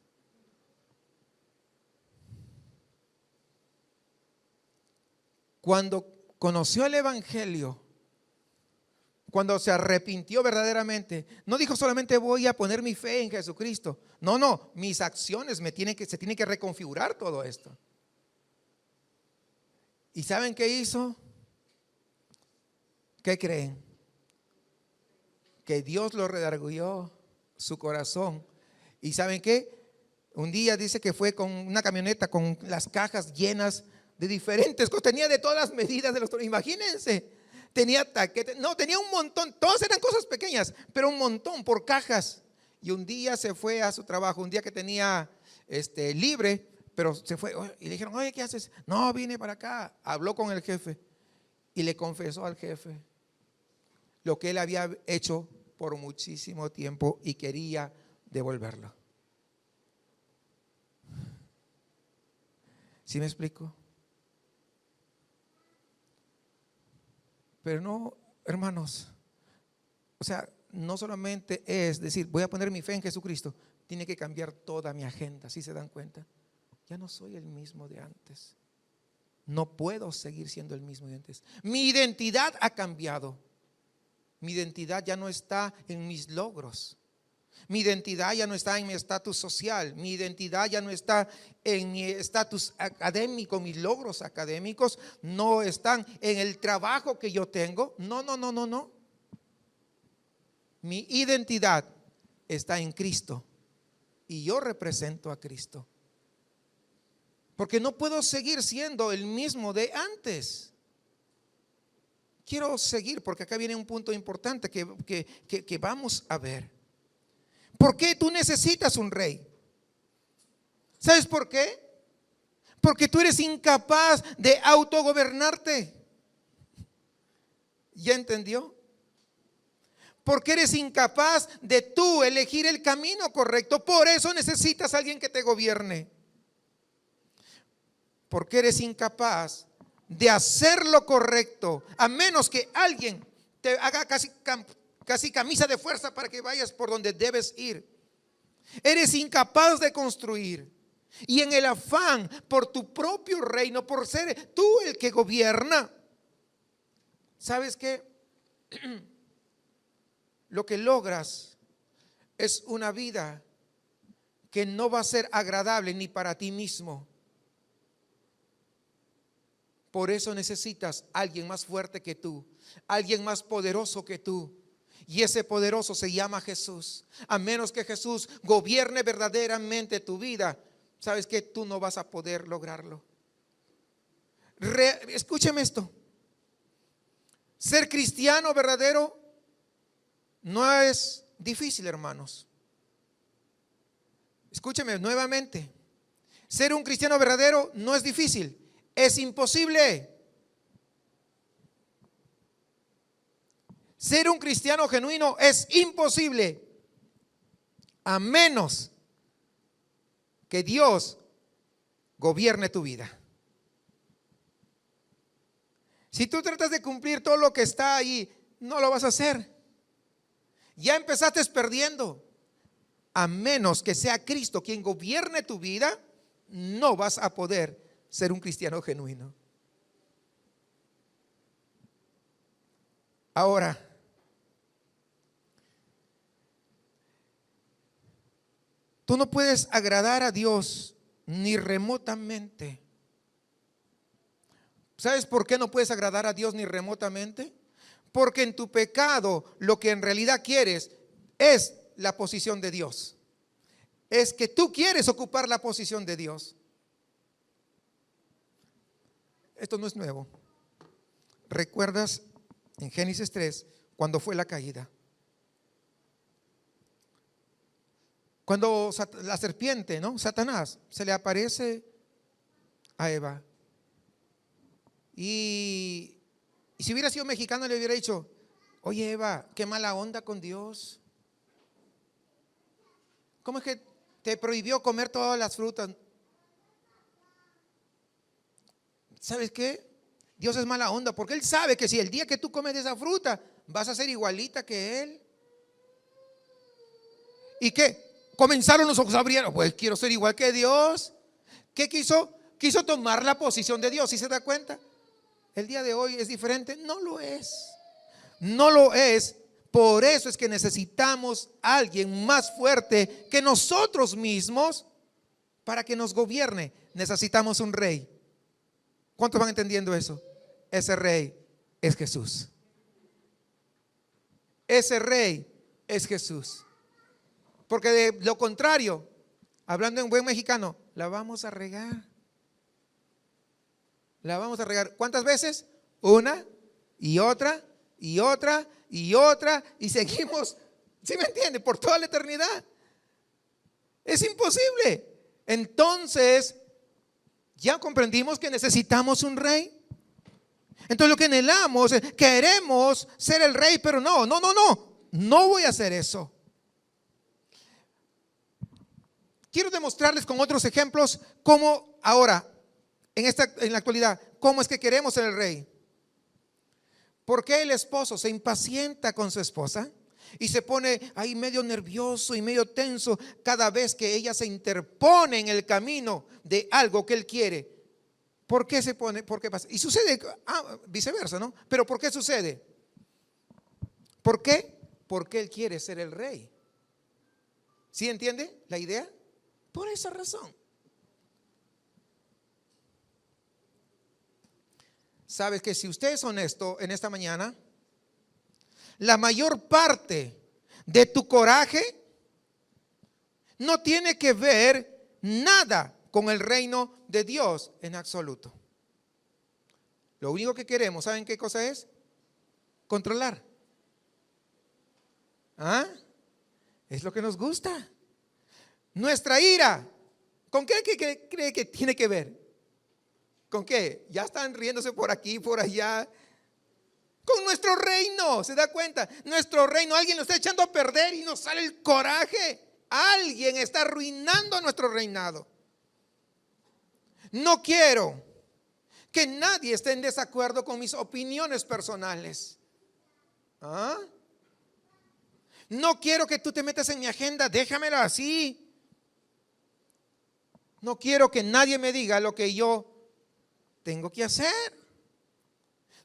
Cuando conoció el Evangelio, cuando se arrepintió verdaderamente, no dijo solamente voy a poner mi fe en Jesucristo. No, no, mis acciones se tienen que reconfigurar todo esto. ¿Y saben qué hizo? ¿Qué creen? Que Dios lo redarguyó su corazón. ¿Y saben qué? Un día dice que fue con una camioneta con las cajas llenas de diferentes cosas. Tenía de todas las medidas de los tornillos. Imagínense. Tenía taquetes. No, tenía un montón. Todas eran cosas pequeñas, pero un montón por cajas. Y un día se fue a su trabajo. Un día que tenía libre, pero se fue y le dijeron, oye, ¿qué haces? No, vine para acá. Habló con el jefe y le confesó al jefe lo que él había hecho por muchísimo tiempo y quería devolverlo. ¿Sí me explico? Pero no, hermanos, o sea, no solamente es decir, voy a poner mi fe en Jesucristo, tiene que cambiar toda mi agenda. ¿Sí se dan cuenta? Ya no soy el mismo de antes. No puedo seguir siendo el mismo de antes. Mi identidad ha cambiado. Mi identidad ya no está en mis logros. Mi identidad ya no está en mi estatus social. Mi identidad ya no está en mi estatus académico. Mis logros académicos no están en el trabajo que yo tengo. No, no, no, no, no. Mi identidad está en Cristo y yo represento a Cristo. Porque no puedo seguir siendo el mismo de antes. Quiero seguir porque acá viene un punto importante que vamos a ver. ¿Por qué tú necesitas un rey? ¿Sabes por qué? Porque tú eres incapaz de autogobernarte. ¿Ya entendió? Porque eres incapaz de tú elegir el camino correcto. Por eso necesitas a alguien que te gobierne. Porque eres incapaz de hacer lo correcto, a menos que alguien te haga casi camisa de fuerza para que vayas por donde debes ir. Eres incapaz de construir. Y en el afán por tu propio reino, por ser tú el que gobierna, ¿sabes qué? Lo que logras es una vida que no va a ser agradable ni para ti mismo. Por eso necesitas a alguien más fuerte que tú, alguien más poderoso que tú. Y ese poderoso se llama Jesús. A menos que Jesús gobierne verdaderamente tu vida, ¿sabes qué? Tú no vas a poder lograrlo. Escúcheme esto. Ser cristiano verdadero no es difícil, hermanos. Escúcheme nuevamente. Ser un cristiano verdadero no es difícil. Es imposible. Ser un cristiano genuino es imposible, a menos que Dios gobierne tu vida. Si tú tratas de cumplir todo lo que está ahí, no lo vas a hacer. Ya empezaste perdiendo. A menos que sea Cristo quien gobierne tu vida, no vas a poder ser un cristiano genuino. Ahora, tú no puedes agradar a Dios ni remotamente. ¿Sabes por qué no puedes agradar a Dios ni remotamente? Porque en tu pecado lo que en realidad quieres es la posición de Dios. Es que tú quieres ocupar la posición de Dios. Esto no es nuevo. ¿Recuerdas en Génesis 3 cuando fue la caída? Cuando la serpiente, ¿no? Satanás, se le aparece a Eva. Y si hubiera sido mexicano le hubiera dicho: oye, Eva, qué mala onda con Dios. ¿Cómo es que te prohibió comer todas las frutas? ¿Sabes qué? Dios es mala onda porque Él sabe que si el día que tú comes de esa fruta vas a ser igualita que Él. ¿Y qué? Comenzaron los ojos a abrir. Pues quiero ser igual que Dios. ¿Qué quiso? Quiso tomar la posición de Dios. ¿Sí se da cuenta? El día de hoy es diferente. No lo es. No lo es. Por eso es que necesitamos a alguien más fuerte que nosotros mismos para que nos gobierne. Necesitamos un rey. ¿Cuántos van entendiendo eso? Ese rey es Jesús. Ese rey es Jesús. Porque de lo contrario, hablando en buen mexicano, la vamos a regar. La vamos a regar. ¿Cuántas veces? Una y otra y otra y otra y seguimos, ¿sí me entiende? Por toda la eternidad. Es imposible. Entonces, ya comprendimos que necesitamos un rey. Entonces lo que anhelamos, queremos ser el rey, pero no voy a hacer eso. Quiero demostrarles con otros ejemplos cómo ahora, en la actualidad, cómo es que queremos ser el rey. ¿Por qué el esposo se impacienta con su esposa y se pone ahí medio nervioso y medio tenso cada vez que ella se interpone en el camino de algo que él quiere? ¿Por qué se pone? ¿Por qué pasa? Y sucede viceversa, ¿no? Pero ¿por qué sucede? ¿Por qué? Porque él quiere ser el rey. ¿Sí entiende la idea? Por esa razón. Sabes que si usted es honesto en esta mañana, la mayor parte de tu coraje no tiene que ver nada con el reino de Dios en absoluto. Lo único que queremos, ¿saben qué cosa es? Controlar. Es lo que nos gusta. Nuestra ira, ¿con qué cree que tiene que ver? ¿Con qué? Ya están riéndose por aquí, por allá. Con nuestro reino, ¿se da cuenta? Nuestro reino, alguien lo está echando a perder y nos sale el coraje. Alguien está arruinando nuestro reinado. No quiero que nadie esté en desacuerdo con mis opiniones personales. No quiero que tú te metas en mi agenda, déjamela así. No quiero que nadie me diga lo que yo tengo que hacer.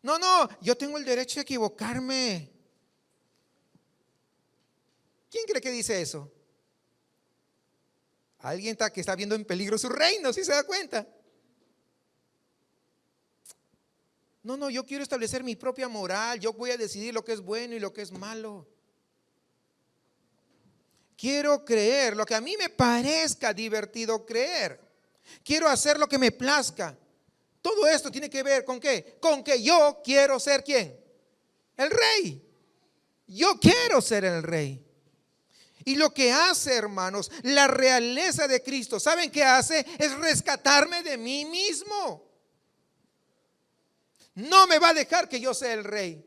No, yo tengo el derecho de equivocarme. ¿Quién cree que dice eso? Alguien que está viendo en peligro su reino, ¿sí se da cuenta? No, yo quiero establecer mi propia moral. Yo voy a decidir lo que es bueno y lo que es malo. Quiero creer lo que a mí me parezca divertido creer. Quiero hacer lo que me plazca. Todo esto tiene que ver ¿con qué? Con que yo quiero ser ¿quién? El rey. Yo quiero ser el rey. Y lo que hace, hermanos, la realeza de Cristo, ¿saben qué hace? Es rescatarme de mí mismo. No me va a dejar que yo sea el rey.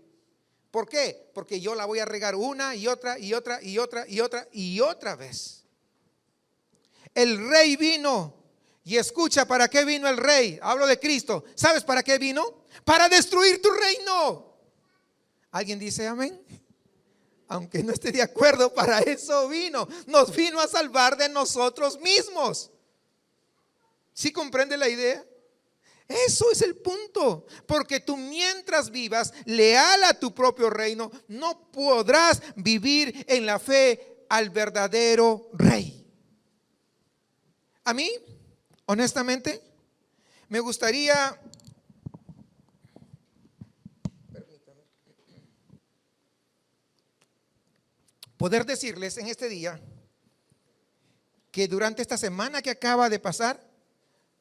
¿Por qué? Porque yo la voy a regar una y otra y otra y otra y otra y otra vez. El rey vino. Y escucha, ¿para qué vino el rey? Hablo de Cristo. ¿Sabes para qué vino? Para destruir tu reino. ¿Alguien dice amén? Aunque no esté de acuerdo, para eso vino. Nos vino a salvar de nosotros mismos. ¿Sí comprende la idea? Eso es el punto, porque tú mientras vivas leal a tu propio reino, no podrás vivir en la fe al verdadero rey. A mí, honestamente, me gustaría poder decirles en este día que durante esta semana que acaba de pasar,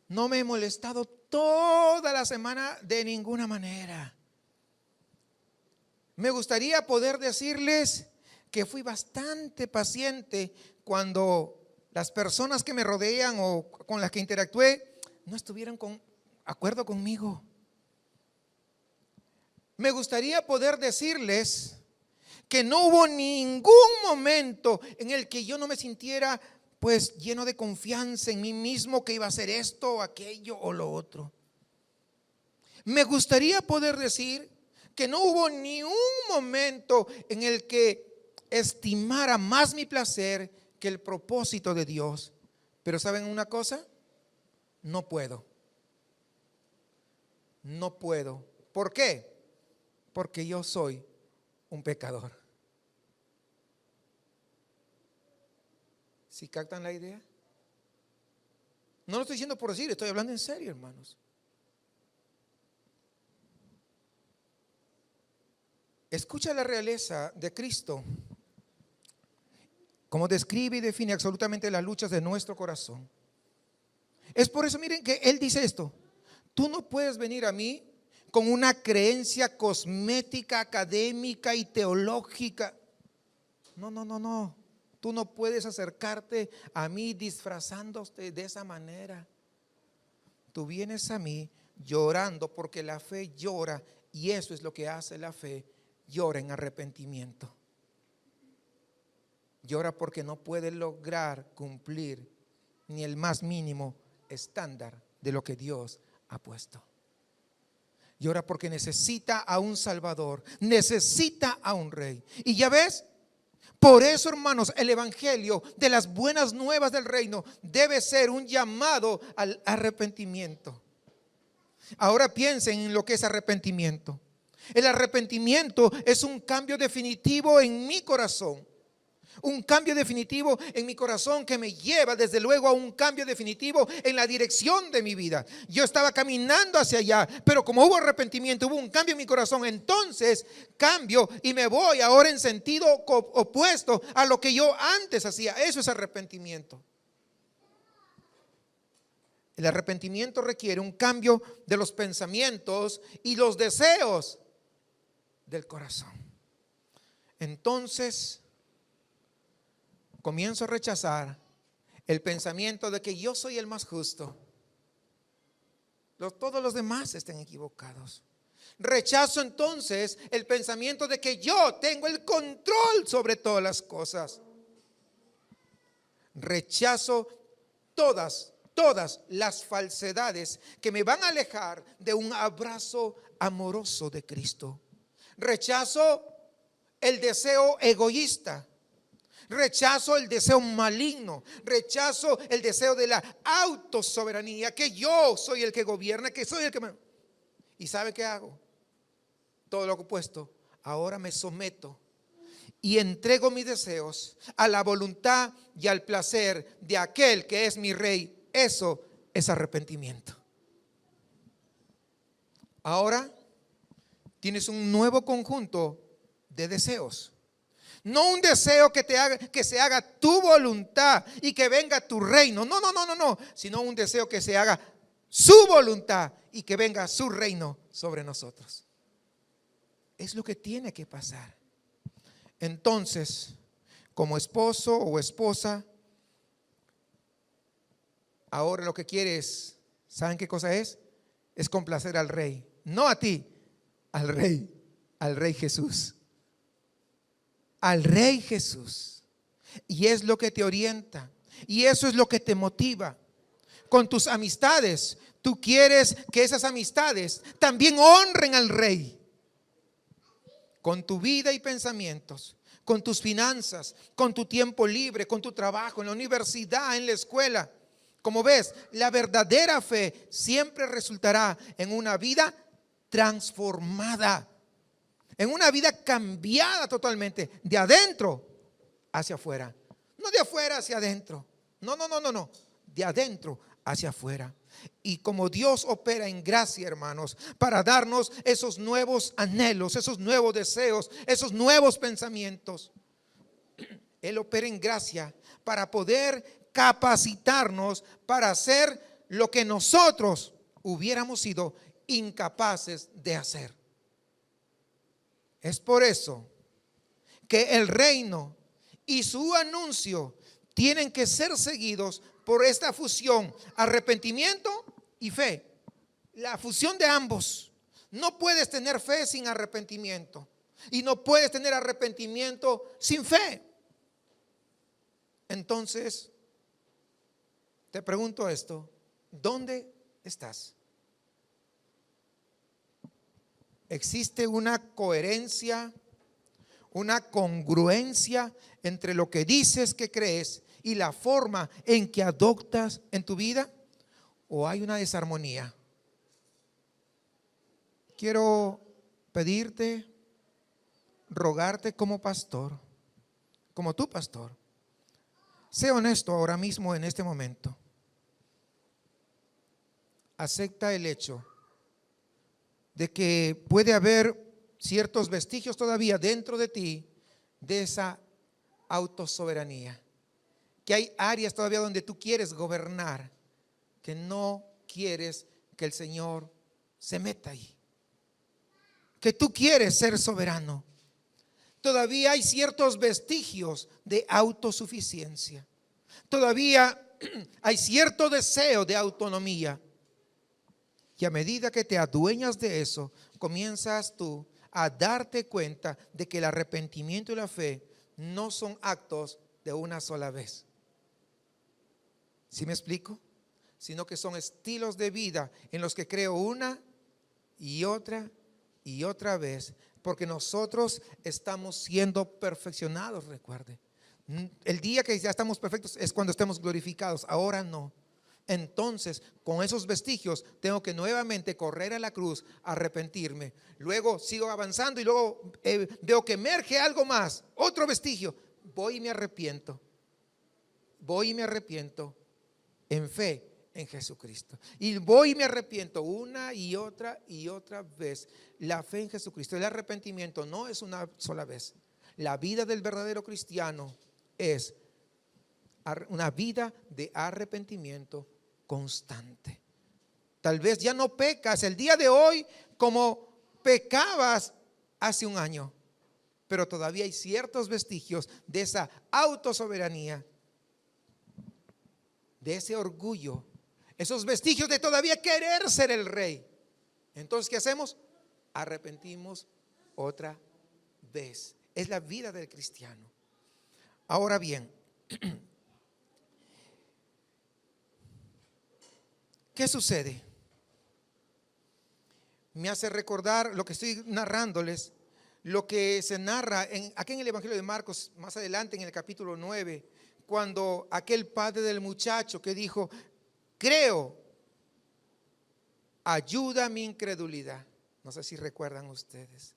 no me he molestado toda la semana de ninguna manera. Me gustaría poder decirles que fui bastante paciente cuando las personas que me rodean o con las que interactué no estuvieron con acuerdo conmigo. Me gustaría poder decirles que no hubo ningún momento en el que yo no me sintiera pues lleno de confianza en mí mismo que iba a hacer esto o aquello o lo otro. Me gustaría poder decir que no hubo ni un momento en el que estimara más mi placer que el propósito de Dios. Pero ¿saben una cosa? No puedo. No puedo. ¿Por qué? Porque yo soy un pecador. ¿Sí captan la idea? No lo estoy diciendo por decir, estoy hablando en serio, hermanos. Escucha la realeza de Cristo, como describe y define absolutamente las luchas de nuestro corazón. Es por eso, miren, que Él dice esto: tú no puedes venir a mí con una creencia cosmética, académica y teológica. No. Tú no puedes acercarte a mí disfrazándote de esa manera. Tú vienes a mí llorando, porque la fe llora, y eso es lo que hace la fe: llora en arrepentimiento. Llora porque no puede lograr cumplir ni el más mínimo estándar de lo que Dios ha puesto. Llora porque necesita a un Salvador, necesita a un Rey. Y ya ves, por eso, hermanos, el evangelio de las buenas nuevas del reino debe ser un llamado al arrepentimiento. Ahora piensen en lo que es arrepentimiento. El arrepentimiento es un cambio definitivo en mi corazón. Un cambio definitivo en mi corazón que me lleva desde luego a un cambio definitivo en la dirección de mi vida. Yo estaba caminando hacia allá, pero como hubo arrepentimiento, hubo un cambio en mi corazón, entonces cambio y me voy ahora en sentido opuesto a lo que yo antes hacía. Eso es arrepentimiento. El arrepentimiento requiere un cambio de los pensamientos y los deseos del corazón. Entonces comienzo a rechazar el pensamiento de que yo soy el más justo. Todos los demás estén equivocados. Rechazo entonces el pensamiento de que yo tengo el control sobre todas las cosas. Rechazo todas las falsedades que me van a alejar de un abrazo amoroso de Cristo. Rechazo el deseo egoísta. Rechazo el deseo maligno, rechazo el deseo de la autosoberanía, que yo soy el que gobierna, que soy el que ¿Y sabe qué hago? Todo lo opuesto. Ahora me someto y entrego mis deseos a la voluntad y al placer de aquel que es mi Rey. Eso es arrepentimiento. Ahora tienes un nuevo conjunto de deseos. No un deseo que se haga tu voluntad y que venga tu reino. No. Sino un deseo que se haga su voluntad y que venga su reino sobre nosotros. Es lo que tiene que pasar. Entonces, como esposo o esposa, ahora lo que quieres, ¿saben qué cosa es? Es complacer al Rey. No a ti, al Rey Jesús. Al Rey Jesús. Y es lo que te orienta. Y eso es lo que te motiva. Con tus amistades, tú quieres que esas amistades también honren al Rey. Con tu vida y pensamientos, con tus finanzas, con tu tiempo libre, con tu trabajo, en la universidad, en la escuela, Como ves, la verdadera fe siempre resultará en una vida transformada, en una vida cambiada totalmente, de adentro hacia afuera. No de afuera hacia adentro. No. De adentro hacia afuera. Y como Dios opera en gracia, hermanos, para darnos esos nuevos anhelos, esos nuevos deseos, esos nuevos pensamientos, Él opera en gracia para poder capacitarnos para hacer lo que nosotros hubiéramos sido incapaces de hacer. Es por eso que el reino y su anuncio tienen que ser seguidos por esta fusión, arrepentimiento y fe. La fusión de ambos. No puedes tener fe sin arrepentimiento y no puedes tener arrepentimiento sin fe. Entonces, te pregunto esto: ¿dónde estás? ¿Existe una coherencia, una congruencia entre lo que dices que crees y la forma en que adoptas en tu vida? ¿O hay una desarmonía? Quiero pedirte, rogarte como pastor, como tu pastor, sé honesto ahora mismo en este momento. Acepta el hecho de que puede haber ciertos vestigios todavía dentro de ti de esa autosoberanía, que hay áreas todavía donde tú quieres gobernar, que no quieres que el Señor se meta ahí, que tú quieres ser soberano. Todavía hay ciertos vestigios de autosuficiencia, todavía hay cierto deseo de autonomía. Y a medida que te adueñas de eso, comienzas tú a darte cuenta de que el arrepentimiento y la fe no son actos de una sola vez. ¿Sí me explico? Sino que son estilos de vida en los que creo una y otra vez, porque nosotros estamos siendo perfeccionados, recuerde. El día que ya estamos perfectos es cuando estemos glorificados, ahora no. Entonces, con esos vestigios tengo que nuevamente correr a la cruz, arrepentirme. Luego sigo avanzando y luego veo que emerge algo más, otro vestigio. Voy y me arrepiento. Voy y me arrepiento en fe en Jesucristo. Y voy y me arrepiento una y otra vez. La fe en Jesucristo, el arrepentimiento no es una sola vez. La vida del verdadero cristiano es una vida de arrepentimiento constante. Tal vez ya no pecas el día de hoy como pecabas hace un año, pero todavía hay ciertos vestigios de esa autosoberanía, de ese orgullo, esos vestigios de todavía querer ser el rey. Entonces, ¿qué hacemos? Arrepentimos otra vez. Es la vida del cristiano. Ahora bien, ¿qué sucede? Me hace recordar lo que estoy narrándoles, lo que se narra aquí en el Evangelio de Marcos, más adelante en el capítulo 9, cuando aquel padre del muchacho que dijo: creo, ayuda mi incredulidad. No sé si recuerdan ustedes.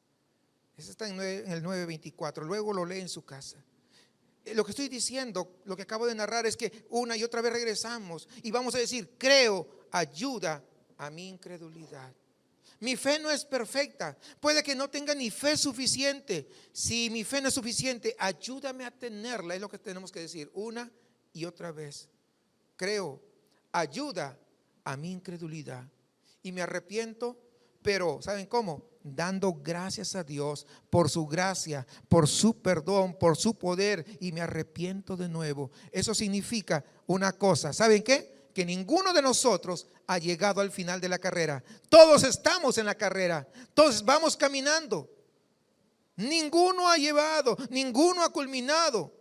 Eso está en el 9:24, luego lo lee en su casa. Lo que estoy diciendo, lo que acabo de narrar, es que una y otra vez regresamos y vamos a decir: creo, ayuda a mi incredulidad. Mi fe no es perfecta, puede que no tenga ni fe suficiente. Si mi fe no es suficiente, ayúdame a tenerla, es lo que tenemos que decir una y otra vez. Creo, ayuda a mi incredulidad. Y me arrepiento, pero ¿saben cómo? Dando gracias a Dios por su gracia, por su perdón, por su poder, y me arrepiento de nuevo. Eso significa una cosa, ¿saben qué? Que ninguno de nosotros ha llegado al final de la carrera. Todos estamos en la carrera, todos vamos caminando. Ninguno ha llevado, ninguno ha culminado.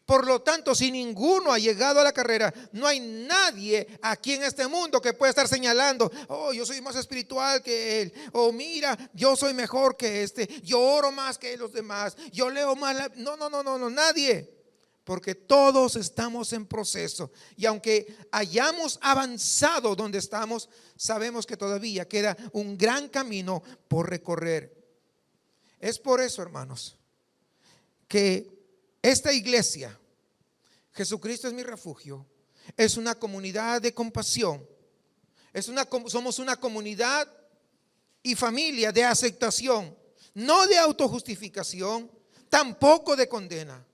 Por lo tanto, si ninguno ha llegado a la carrera, no hay nadie aquí en este mundo que pueda estar señalando: oh, yo soy más espiritual que él, o mira, yo soy mejor que este, yo oro más que los demás, yo leo más. No, nadie. porque todos estamos en proceso. Y aunque hayamos avanzado donde estamos, sabemos que todavía queda un gran camino por recorrer. Es por eso, hermanos, que esta iglesia, Jesucristo es mi refugio, es una comunidad de compasión. Somos una comunidad y familia de aceptación, no de autojustificación, tampoco de condena.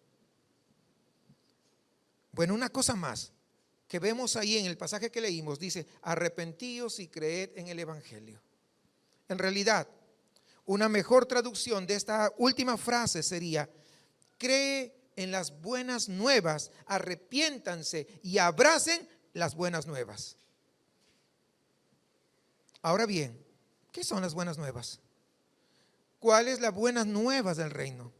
Bueno, una cosa más que vemos ahí en el pasaje que leímos, dice: arrepentíos y creed en el evangelio. En realidad, una mejor traducción de esta última frase sería: cree en las buenas nuevas, arrepiéntanse y abracen las buenas nuevas. Ahora bien, ¿qué son las buenas nuevas? ¿Cuál es las buenas nuevas del reino?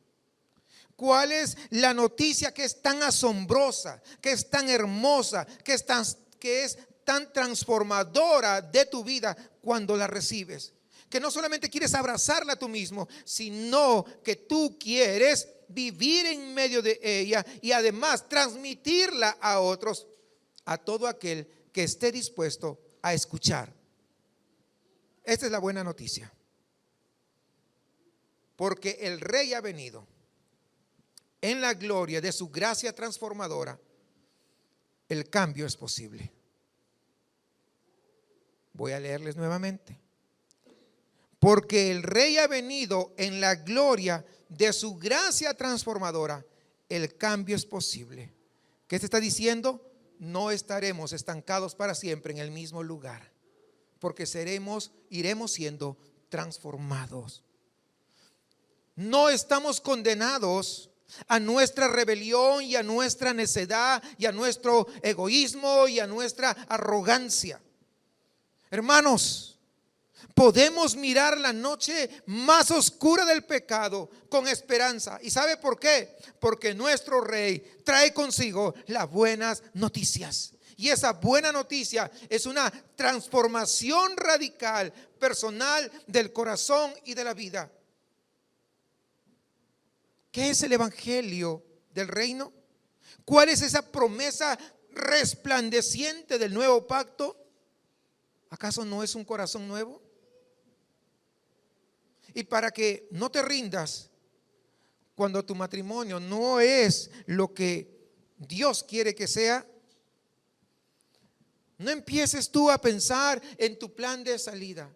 ¿Cuál es la noticia que es tan asombrosa, que es tan hermosa, que es tan transformadora de tu vida cuando la recibes? Que no solamente quieres abrazarla tú mismo, sino que tú quieres vivir en medio de ella y además transmitirla a otros, a todo aquel que esté dispuesto a escuchar. Esta es la buena noticia. Porque el Rey ha venido en la gloria de su gracia transformadora. El cambio es posible. Voy a leerles nuevamente. Porque el Rey ha venido en la gloria de su gracia transformadora. El cambio es posible. ¿Qué se está diciendo? No estaremos estancados para siempre en el mismo lugar, porque iremos siendo transformados. No estamos condenados a nuestra rebelión y a nuestra necedad y a nuestro egoísmo y a nuestra arrogancia. Hermanos, podemos mirar la noche más oscura del pecado con esperanza. ¿Y sabe por qué? Porque nuestro Rey trae consigo las buenas noticias. Y esa buena noticia es una transformación radical, personal, del corazón y de la vida. ¿Qué es el evangelio del reino? ¿Cuál es esa promesa resplandeciente del nuevo pacto? ¿Acaso no es un corazón nuevo? Y para que no te rindas cuando tu matrimonio no es lo que Dios quiere que sea, no empieces tú a pensar en tu plan de salida.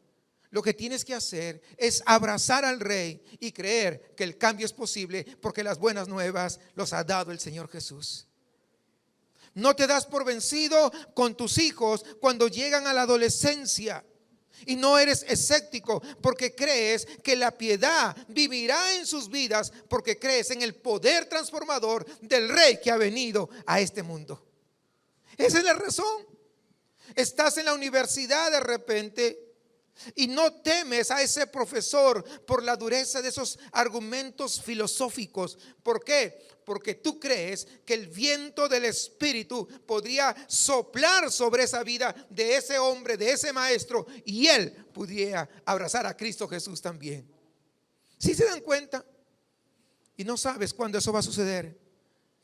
Lo que tienes que hacer es abrazar al Rey y creer que el cambio es posible, porque las buenas nuevas los ha dado el Señor Jesús. No te das por vencido con tus hijos cuando llegan a la adolescencia. Y no eres escéptico porque crees que la piedad vivirá en sus vidas, porque crees en el poder transformador del Rey que ha venido a este mundo. Esa es la razón. Estás en la universidad de repente y no temes a ese profesor por la dureza de esos argumentos filosóficos. ¿Por qué? Porque tú crees que el viento del Espíritu podría soplar sobre esa vida de ese hombre, de ese maestro, y él pudiera abrazar a Cristo Jesús también. ¿Sí se dan cuenta? Y no sabes cuándo eso va a suceder,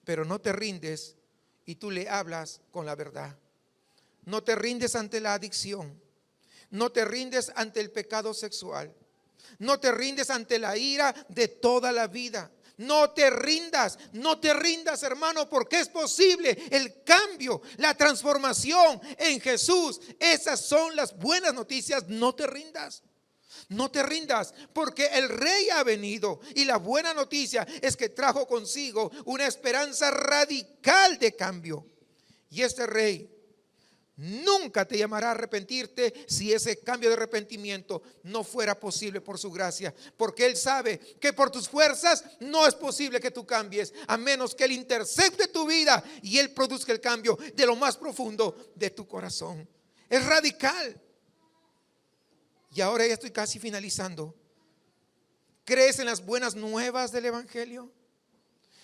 pero no te rindes y tú le hablas con la verdad. No te rindes ante la adicción. No te rindes ante el pecado sexual. No te rindes ante la ira de toda la vida. No te rindas, hermano, porque es posible el cambio, la transformación en Jesús. Esas son las buenas noticias. No te rindas. No te rindas, porque el Rey ha venido, y la buena noticia es que trajo consigo una esperanza radical de cambio. Y este Rey nunca te llamará a arrepentirte si ese cambio de arrepentimiento no fuera posible por su gracia, porque Él sabe que por tus fuerzas no es posible que tú cambies, a menos que Él intercepte tu vida y Él produzca el cambio de lo más profundo de tu corazón. Es radical. Y ahora ya estoy casi finalizando. ¿Crees en las buenas nuevas del evangelio?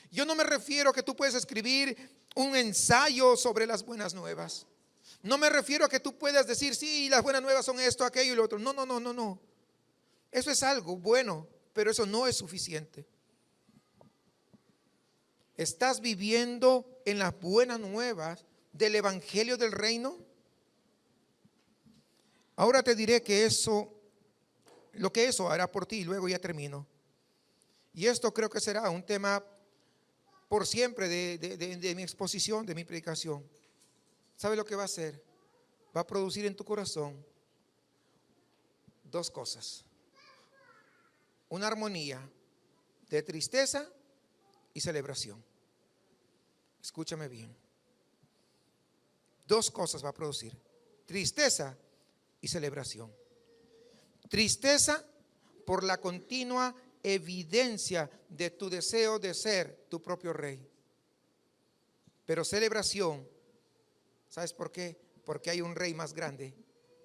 Yo no me refiero a que tú puedes escribir un ensayo sobre las buenas nuevas. No me refiero a que tú puedas decir, sí, las buenas nuevas son esto, aquello y lo otro. No. Eso es algo bueno, pero eso no es suficiente. ¿Estás viviendo en las buenas nuevas del evangelio del reino? Ahora te diré que lo que eso hará por ti, y luego ya termino. Y esto creo que será un tema por siempre de mi exposición, de mi predicación. ¿Sabe lo que va a hacer? Va a producir en tu corazón dos cosas: una armonía de tristeza y celebración. Escúchame bien. Dos cosas va a producir: tristeza y celebración. Tristeza por la continua evidencia de tu deseo de ser tu propio rey. Pero celebración, ¿sabes por qué? Porque hay un rey más grande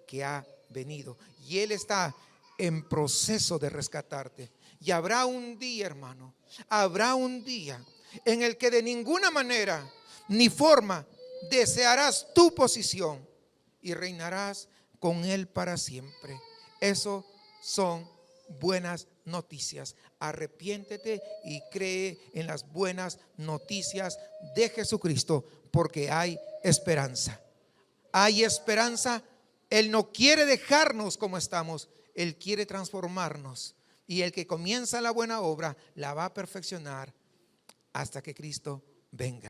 que ha venido y Él está en proceso de rescatarte. Y habrá un día, hermano, habrá un día en el que de ninguna manera ni forma desearás tu posición y reinarás con Él para siempre. Eso son buenas noticias. Arrepiéntete y cree en las buenas noticias de Jesucristo, porque hay esperanza. Hay esperanza. Él no quiere dejarnos como estamos, Él quiere transformarnos. Y el que comienza la buena obra la va a perfeccionar hasta que Cristo venga.